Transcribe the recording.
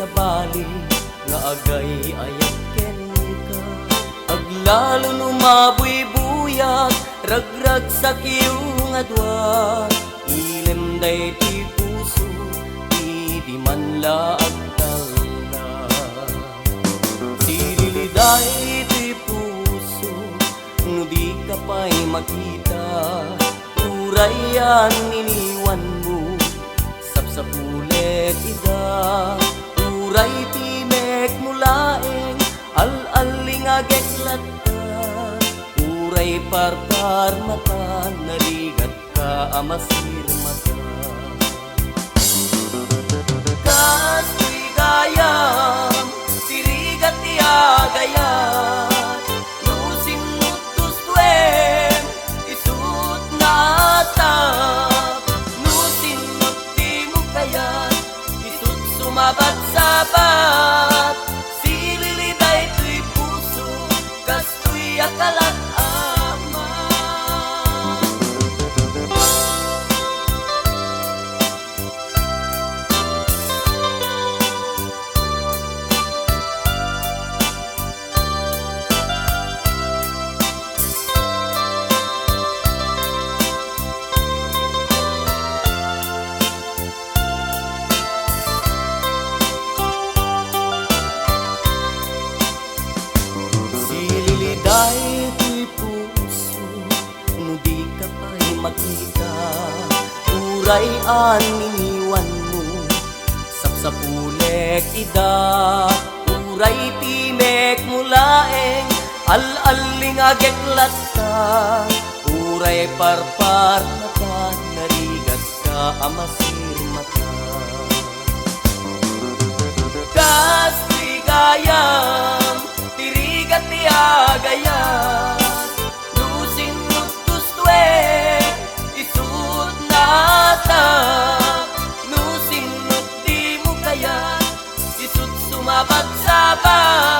sa bali nga agay ayaken ka. Aglalo numaboy buyag ragrag sa kiyong adwa. Ilem day ti puso di man laag tala. Sililiday ti puso no di ka pa'y makita. Urayan iniwan mo sapsapulet ida. Uray timek mulaeng al-aling ageklat ka. Uray parpar mata narigat ka amasir mata. Kasto'y gayam sirigat tiagayat. Nusin nutus tuwem isut natap. Nusin nuti mo kayat isut sumabat sabat. Sililiday to'y puso kasto'y akalat ama. Sililiday to'y puso no di ka pa'y makita. Uray an iniwan mo sapsapulek ida. Uray timek mulaeng al-aling ageklat ka. Uray parpar mata narigat ka amasir mata. Kasto'y gayam tirigat tiagayat. Nusin nutus tuwek isut nata. Nusin nuti mo kayat isut sumabat sabat.